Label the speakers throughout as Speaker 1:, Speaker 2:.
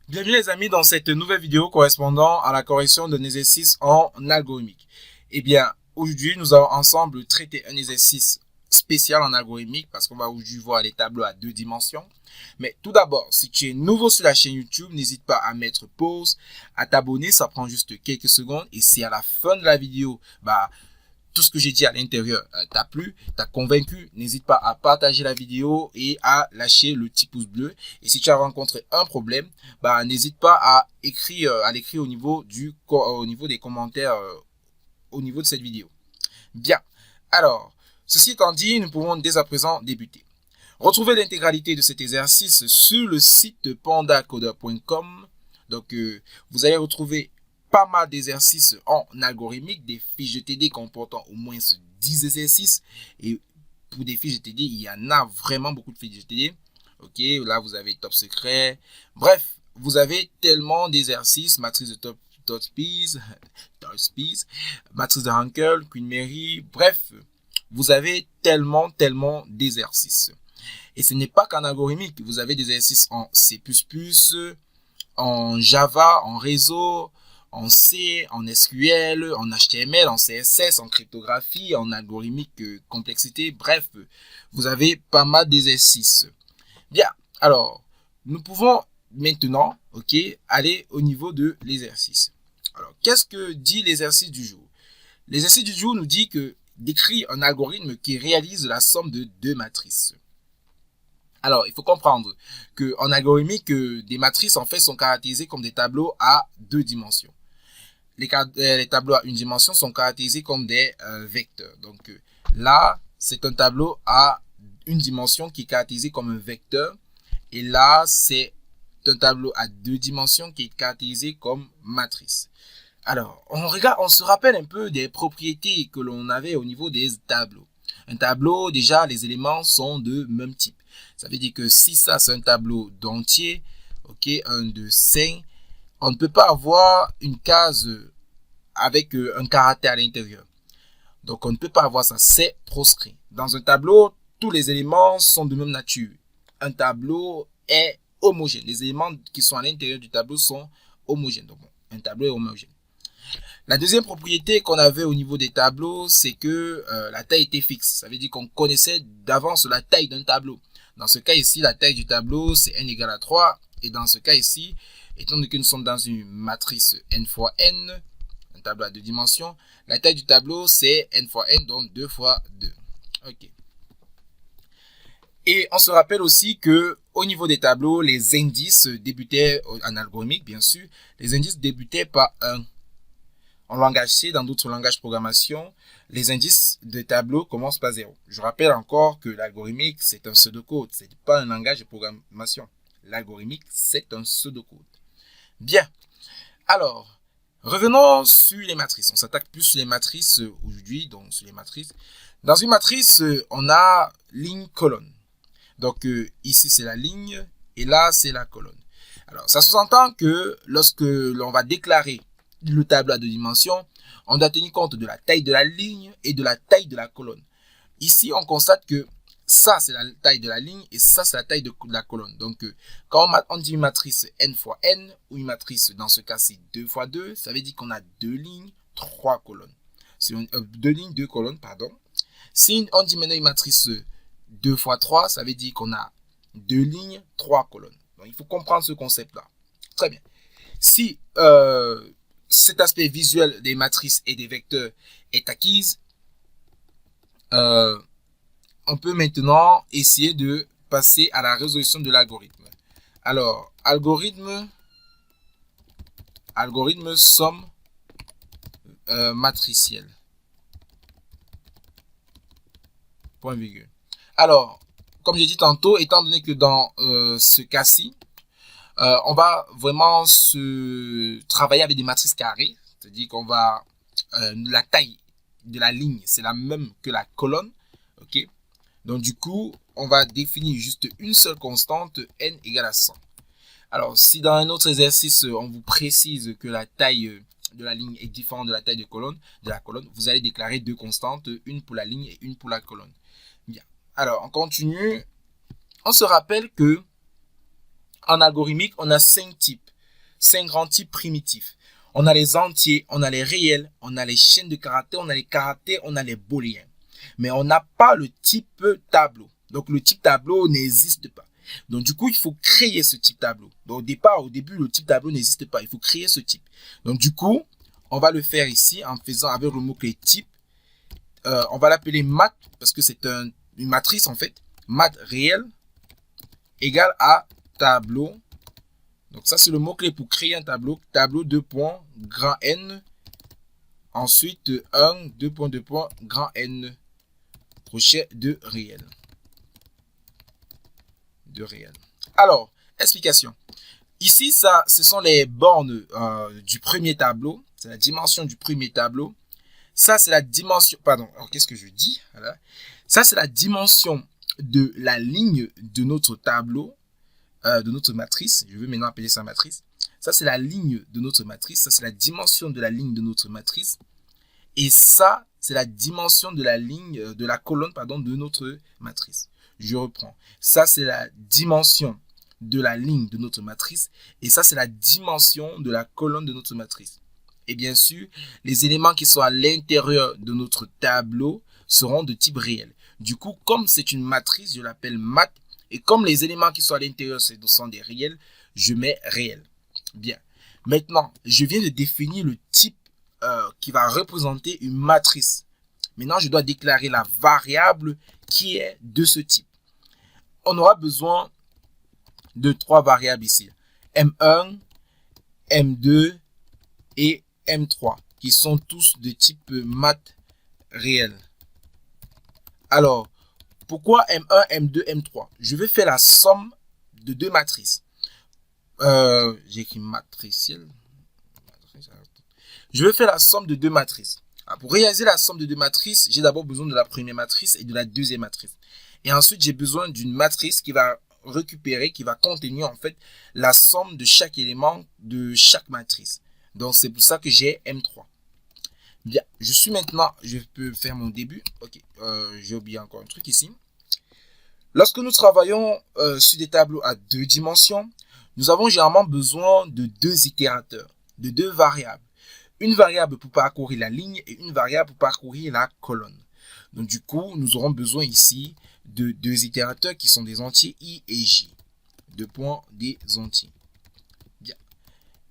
Speaker 1: Bienvenue les amis dans cette nouvelle vidéo correspondant à la correction d'un exercice en algorithmique. Eh bien, aujourd'hui, nous allons ensemble traiter un exercice spécial en algorithmique parce qu'on va aujourd'hui voir les tableaux à 2 dimensions. Mais tout d'abord, si tu es nouveau sur la chaîne YouTube, n'hésite pas à mettre pause, à t'abonner, ça prend juste quelques secondes. Et si à la fin de la vidéo, tout ce que j'ai dit à l'intérieur t'a plu, t'a convaincu, n'hésite pas à partager la vidéo et à lâcher le petit pouce bleu. Et si tu as rencontré un problème, n'hésite pas à l'écrire au niveau des commentaires au niveau de cette vidéo. Bien. Alors, ceci étant dit, nous pouvons dès à présent débuter. Retrouvez l'intégralité de cet exercice sur le site pandacodeur.com. Donc, vous allez retrouver pas mal d'exercices en algorithmique, des fiches de TD comportant au moins 10 exercices. Et pour des fiches de TD, il y en a vraiment beaucoup de fiches de TD. Ok, là vous avez top secret. Bref, vous avez tellement d'exercices, matrice de top speed, matrice de Hankel, Queen Mary. Bref, vous avez tellement d'exercices. Et ce n'est pas qu'en algorithmique, vous avez des exercices en C++, en Java, en réseau, en C, en SQL, en HTML, en CSS, en cryptographie, en algorithmique complexité. Bref, vous avez pas mal d'exercices. Bien, alors, nous pouvons maintenant, aller au niveau de l'exercice. Alors, qu'est-ce que dit l'exercice du jour? L'exercice du jour nous dit que décrit un algorithme qui réalise la somme de 2 matrices. Alors, il faut comprendre qu'en algorithmique, des matrices en fait sont caractérisées comme des tableaux à 2 dimensions. Les tableaux à 1 dimension sont caractérisés comme des vecteurs. Donc là, c'est un tableau à 1 dimension qui est caractérisé comme un vecteur. Et là, c'est un tableau à 2 dimensions qui est caractérisé comme matrice. Alors, on se rappelle un peu des propriétés que l'on avait au niveau des tableaux. Un tableau, déjà, les éléments sont de même type. Ça veut dire que si ça, c'est un tableau d'entier, un de 5, on ne peut pas avoir une case avec un caractère à l'intérieur. Donc, on ne peut pas avoir ça, c'est proscrit. Dans un tableau, tous les éléments sont de même nature. Un tableau est homogène. Les éléments qui sont à l'intérieur du tableau sont homogènes. Donc, un tableau est homogène. La deuxième propriété qu'on avait au niveau des tableaux, c'est que la taille était fixe. Ça veut dire qu'on connaissait d'avance la taille d'un tableau. Dans ce cas ici, la taille du tableau, c'est n égale à 3. Et dans ce cas ici, étant donné que nous sommes dans une matrice n fois n, un tableau à 2 dimensions, la taille du tableau, c'est n fois n, donc 2 fois 2. Ok. Et on se rappelle aussi que au niveau des tableaux, les indices débutaient, en algorithmique bien sûr, les indices débutaient par 1. En langage C, dans d'autres langages de programmation, les indices de tableau commencent par 0. Je rappelle encore que l'algorithmique, c'est un pseudocode, ce n'est pas un langage de programmation. L'algorithmique, c'est un pseudocode. Bien. Alors, revenons sur les matrices. On s'attaque plus sur les matrices aujourd'hui, donc sur les matrices. Dans une matrice, on a ligne-colonne. Donc, ici, c'est la ligne et là, c'est la colonne. Alors, ça sous-entend que lorsque l'on va déclarer le tableau à 2 dimensions, on doit tenir compte de la taille de la ligne et de la taille de la colonne. Ici, on constate que ça, c'est la taille de la ligne et ça, c'est la taille de la colonne. Donc, quand on dit une matrice n fois n, ou une matrice, dans ce cas, c'est 2 fois 2, ça veut dire qu'on a 2 lignes, 3 colonnes. 2 lignes, 2 colonnes, pardon. Si on dit maintenant une matrice 2 fois 3, ça veut dire qu'on a 2 lignes, 3 colonnes. Donc, il faut comprendre ce concept-là. Très bien. Si cet aspect visuel des matrices et des vecteurs est acquise, on peut maintenant essayer de passer à la résolution de l'algorithme. Alors, algorithme somme matricielle. Point virgule. Alors, comme j'ai dit tantôt, étant donné que dans ce cas-ci, on va vraiment se travailler avec des matrices carrées, c'est-à-dire qu'on va la taille de la ligne, c'est la même que la colonne, ok. Donc du coup, on va définir juste une seule constante, n égale à 100. Alors, si dans un autre exercice, on vous précise que la taille de la ligne est différente de la taille de la colonne, vous allez déclarer 2 constantes, une pour la ligne et une pour la colonne. Bien. Alors, on continue. On se rappelle que en algorithmique, on a 5 types 5 grands types primitifs. On a les entiers, on a les réels, on a les chaînes de caractères, on a les caractères, on a les booléens. Mais on n'a pas le type tableau. Donc le type tableau n'existe pas. Donc du coup, il faut créer ce type tableau. Donc au début, le type tableau n'existe pas. Il faut créer ce type. Donc du coup, on va le faire ici en faisant avec le mot-clé type. On va l'appeler mat parce que c'est une matrice en fait. Mat réel égale à tableau. Donc ça, c'est le mot-clé pour créer un tableau. Tableau 2 points, grand N. Ensuite, 1, 2 points, 2 points, grand N. Crochet de réel. Alors, explication. Ici, ce sont les bornes du premier tableau. C'est la dimension du premier tableau. Ça, c'est la dimension... Pardon, alors qu'est-ce que je dis? Voilà. Ça, c'est la dimension de la ligne de notre tableau, de notre matrice. Je vais maintenant appeler ça matrice. Ça, c'est la ligne de notre matrice. Ça, c'est la dimension de la ligne de notre matrice. Et ça, c'est la dimension de la ligne, de la colonne, pardon, de notre matrice. Je reprends. Ça, c'est la dimension de la ligne de notre matrice. Et ça, c'est la dimension de la colonne de notre matrice. Et bien sûr, les éléments qui sont à l'intérieur de notre tableau seront de type réel. Du coup, comme c'est une matrice, je l'appelle mat. Et comme les éléments qui sont à l'intérieur sont des réels, je mets réel. Bien. Maintenant, je viens de définir le type qui va représenter une matrice. Maintenant, je dois déclarer la variable qui est de ce type. On aura besoin de 3 variables ici. M1, M2 et M3, qui sont tous de type mat réel. Alors, pourquoi M1, M2, M3? Je vais faire la somme de 2 matrices. J'ai écrit matriciel. Je vais faire la somme de 2 matrices. Alors, pour réaliser la somme de 2 matrices, j'ai d'abord besoin de la première matrice et de la deuxième matrice. Et ensuite, j'ai besoin d'une matrice qui va récupérer, qui va contenir en fait la somme de chaque élément de chaque matrice. Donc, c'est pour ça que j'ai M3. Bien, je peux faire mon début. Ok, j'ai oublié encore un truc ici. Lorsque nous travaillons sur des tableaux à 2 dimensions, nous avons généralement besoin de 2 itérateurs, de 2 variables. Une variable pour parcourir la ligne et une variable pour parcourir la colonne. Donc du coup, nous aurons besoin ici de 2 itérateurs qui sont des entiers I et J. 2 points des entiers. Bien.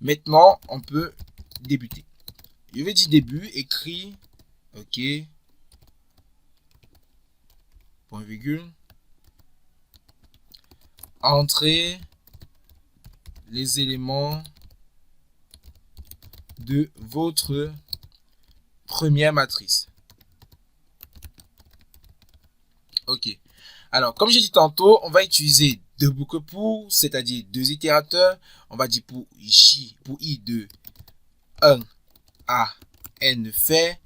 Speaker 1: Maintenant, on peut débuter. Je vais dire début, écrit, ok, point virgule, entrer les éléments de votre première matrice. Ok. Alors, comme j'ai dit tantôt, on va utiliser 2 boucles pour, c'est-à-dire 2 itérateurs. On va dire pour I de 1 à N fait.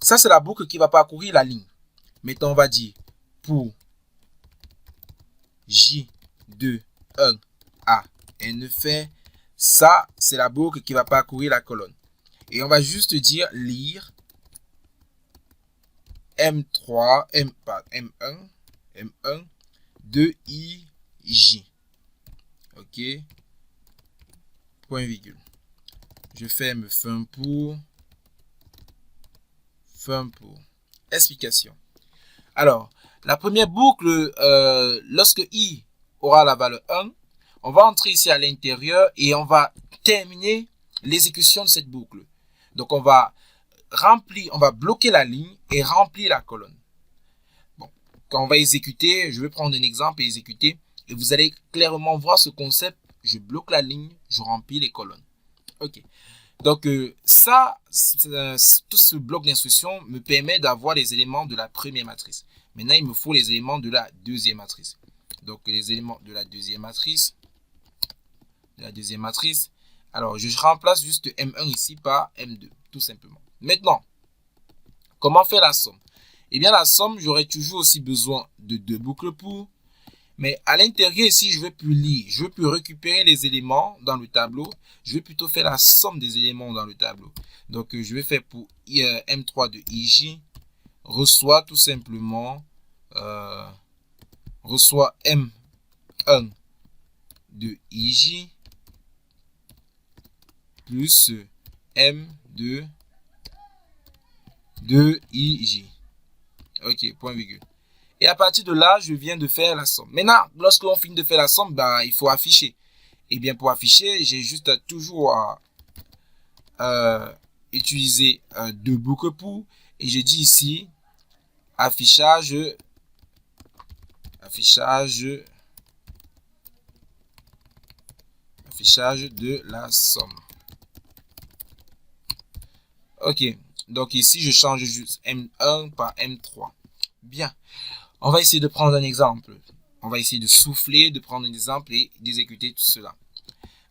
Speaker 1: Ça, c'est la boucle qui va parcourir la ligne. Maintenant, on va dire pour J de 1 à N fait. Ça, c'est la boucle qui va parcourir la colonne. Et on va juste dire lire M1 de IJ. Ok. Point virgule. Je ferme fin pour. Explication. Alors, la première boucle, lorsque I aura la valeur 1, on va entrer ici à l'intérieur et on va terminer l'exécution de cette boucle. Donc, on va bloquer la ligne et remplir la colonne. Bon, quand on va exécuter, je vais prendre un exemple et exécuter. Et vous allez clairement voir ce concept. Je bloque la ligne, je remplis les colonnes. Ok. Donc, tout ce bloc d'instruction me permet d'avoir les éléments de la première matrice. Maintenant, il me faut les éléments de la deuxième matrice. Donc, les éléments de la deuxième matrice. Alors, je remplace juste M1 ici par M2, tout simplement. Maintenant, comment faire la somme? Eh bien, la somme, j'aurai toujours aussi besoin de 2 boucles pour. Mais à l'intérieur ici, je ne veux plus lire. Je ne veux plus récupérer les éléments dans le tableau. Je vais plutôt faire la somme des éléments dans le tableau. Donc, je vais faire pour M3 de IJ. Reçoit tout simplement. Reçoit M1 de IJ. plus M de IJ. Ok, point virgule. Et à partir de là, je viens de faire la somme. Maintenant, lorsque l'on finit de faire la somme, bah, il faut afficher. Et bien, pour afficher, j'ai juste toujours à utiliser deux boucles pour. Et je dis ici, affichage de la somme. Ok, donc ici, je change juste M1 par M3. Bien, on va essayer de prendre un exemple. On va essayer de souffler, de prendre un exemple et d'exécuter tout cela.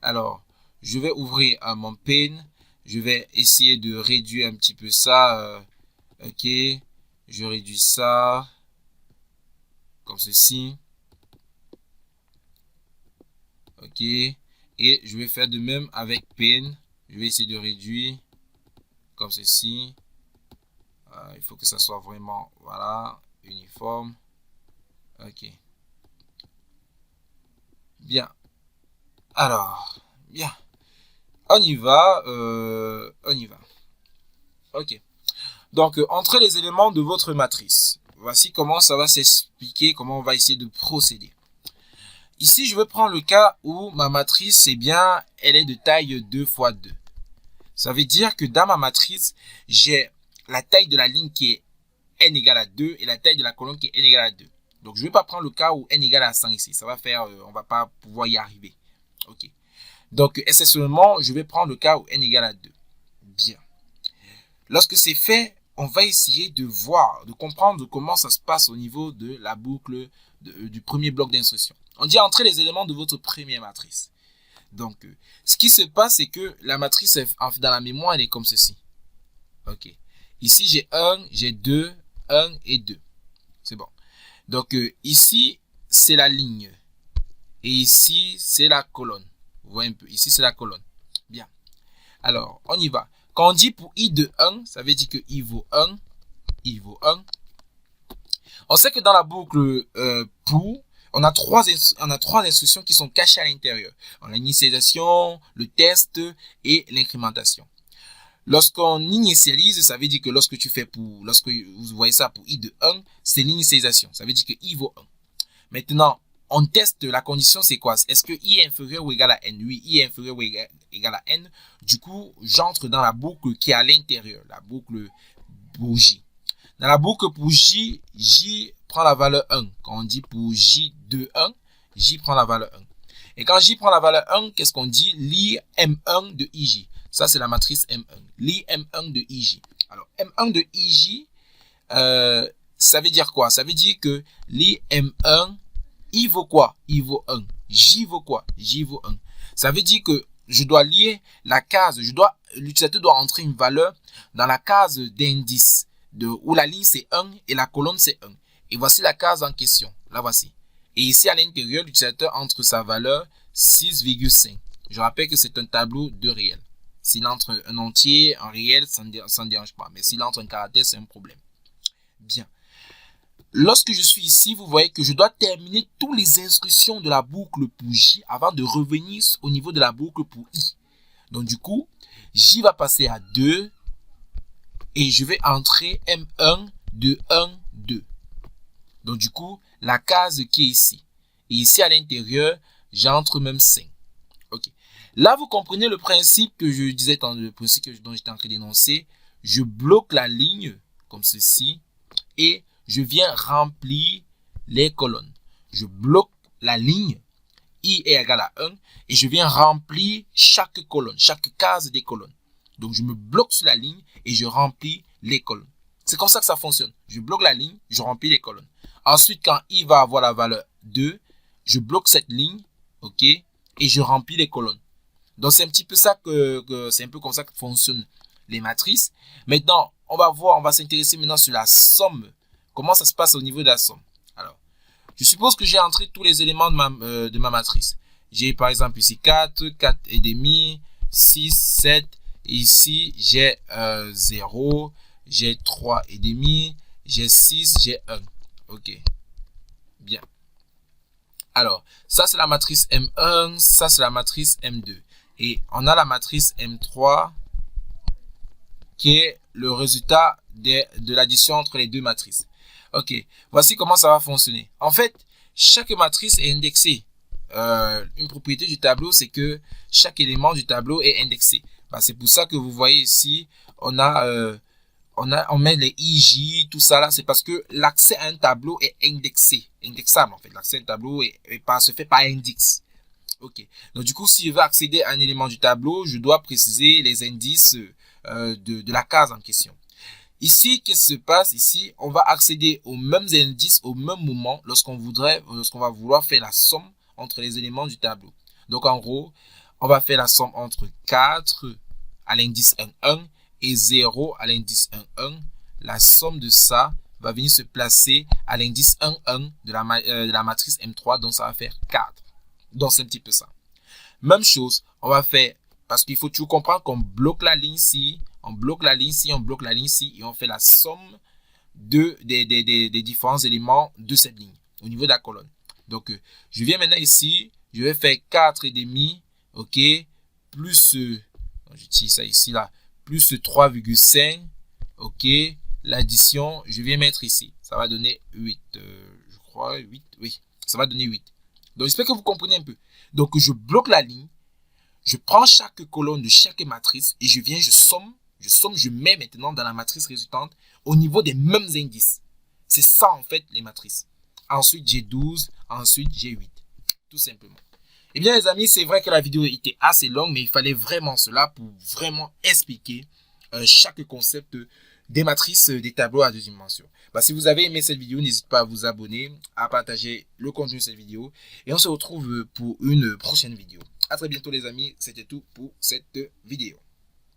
Speaker 1: Alors, je vais ouvrir mon pen. Je vais essayer de réduire un petit peu ça. Ok, je réduis ça comme ceci. Ok, et je vais faire de même avec pen. Je vais essayer de réduire comme ceci. Il faut que ça soit vraiment, voilà, uniforme. Ok. Bien. Alors, bien. On y va. Ok. Donc, entre les éléments de votre matrice, voici comment ça va s'expliquer, comment on va essayer de procéder. Ici, je vais prendre le cas où ma matrice, eh bien, elle est de taille 2 x 2. Ça veut dire que dans ma matrice, j'ai la taille de la ligne qui est n égale à 2 et la taille de la colonne qui est n égale à 2. Donc, je ne vais pas prendre le cas où n égale à 100 ici. Ça va faire, on ne va pas pouvoir y arriver. Ok. Donc, essentiellement, je vais prendre le cas où n égale à 2. Bien. Lorsque c'est fait, on va essayer de voir, de comprendre comment ça se passe au niveau de la boucle du premier bloc d'instruction. On dit entrer les éléments de votre première matrice. Donc, ce qui se passe, c'est que la matrice dans la mémoire, elle est comme ceci. Ok. Ici, j'ai 1, j'ai 2, 1 et 2. C'est bon. Donc, ici, c'est la ligne. Et ici, c'est la colonne. Vous voyez un peu. Ici, c'est la colonne. Bien. Alors, on y va. Quand on dit pour i de 1, ça veut dire que i vaut 1. I vaut 1. On sait que dans la boucle pour, on a trois instructions qui sont cachées à l'intérieur. On a l'initialisation, le test et l'incrémentation. Lorsqu'on initialise, ça veut dire que lorsque vous voyez ça pour i de 1, c'est l'initialisation. Ça veut dire que i vaut 1. Maintenant, on teste la condition, c'est quoi? Est-ce que i est inférieur ou égal à n? Oui, i est inférieur ou égal à n. Du coup, j'entre dans la boucle qui est à l'intérieur, la boucle pour j. Dans la boucle pour j, j prend la valeur 1. Quand on dit pour j de 1, j prend la valeur 1. Et quand j prend la valeur 1, qu'est-ce qu'on dit? Lis M1 de ij. Ça, c'est la matrice M1. Lis M1 de ij. Alors, M1 de ij, ça veut dire quoi? Ça veut dire que lis M1, i vaut quoi? I vaut 1. J vaut quoi? J vaut 1. Ça veut dire que je dois lier la case, l'utilisateur doit entrer une valeur dans la case d'indice, où la ligne c'est 1 et la colonne c'est 1. Et voici la case en question. La voici. Et ici à l'intérieur, l'utilisateur entre sa valeur 6,5. Je rappelle que c'est un tableau de réel. S'il entre un entier, un réel, ça ne dérange pas. Mais s'il entre un caractère, c'est un problème. Bien. Lorsque je suis ici, vous voyez que je dois terminer toutes les instructions de la boucle pour J avant de revenir au niveau de la boucle pour I. Donc du coup, J va passer à 2 et je vais entrer M1 de 1, 2. Donc du coup, la case qui est ici. Et ici à l'intérieur, j'entre même 5. Ok. Là, vous comprenez le principe que je disais, le principe dont j'étais en train d'énoncer. Je bloque la ligne comme ceci et je viens remplir les colonnes. Je bloque la ligne, i est égal à 1, et je viens remplir chaque colonne, chaque case des colonnes. Donc, je me bloque sur la ligne et je remplis les colonnes. C'est comme ça que ça fonctionne. Je bloque la ligne, je remplis les colonnes. Ensuite, quand i va avoir la valeur 2, je bloque cette ligne, ok, et je remplis les colonnes. Donc, c'est un petit peu ça c'est un peu comme ça que fonctionnent les matrices. Maintenant, on va s'intéresser maintenant sur la somme. Comment ça se passe au niveau de la somme? Alors, je suppose que j'ai entré tous les éléments de ma matrice. J'ai par exemple ici 4, 4 et demi, 6, 7. Et ici, j'ai 0, j'ai 3 et demi, j'ai 6, j'ai 1. Ok. Bien. Alors, ça c'est la matrice M1, ça c'est la matrice M2. Et on a la matrice M3 qui est le résultat de l'addition entre les deux matrices. Ok, voici comment ça va fonctionner. En fait, chaque matrice est indexée. Une propriété du tableau, c'est que chaque élément du tableau est indexé. Bah, c'est pour ça que vous voyez ici, on met les IJ, tout ça là, c'est parce que l'accès à un tableau est indexable en fait. L'accès à un tableau se fait par index. Ok. Donc du coup, si je veux accéder à un élément du tableau, je dois préciser les indices de la case en question. Ici, qu'est-ce qui se passe? Ici, on va accéder aux mêmes indices au même moment lorsqu'on va vouloir faire la somme entre les éléments du tableau. Donc en gros, on va faire la somme entre 4 à l'indice 1,1 et 0 à l'indice 1,1. La somme de ça va venir se placer à l'indice 1,1 de la matrice M3, donc ça va faire 4. Donc c'est un petit peu ça. Même chose, on va faire, parce qu'il faut toujours comprendre qu'on bloque la ligne ici, on bloque la ligne ici, on bloque la ligne ici, et on fait la somme des différents éléments de cette ligne au niveau de la colonne. Donc, je viens maintenant ici, je vais faire 4,5, ok, plus, j'utilise ça ici, là, plus 3,5, ok, l'addition, je viens mettre ici, ça va donner 8, je crois, 8, oui, ça va donner 8. Donc, j'espère que vous comprenez un peu. Donc, je bloque la ligne, je prends chaque colonne de chaque matrice et je viens, je somme, je mets maintenant dans la matrice résultante au niveau des mêmes indices. C'est ça, en fait, les matrices. Ensuite, j'ai 12, ensuite, j'ai 8. Tout simplement. Eh bien, les amis, c'est vrai que la vidéo était assez longue, mais il fallait vraiment cela pour vraiment expliquer chaque concept des matrices des tableaux à deux dimensions. Bah, si vous avez aimé cette vidéo, n'hésitez pas à vous abonner, à partager le contenu de cette vidéo. Et on se retrouve pour une prochaine vidéo. À très bientôt les amis, c'était tout pour cette vidéo.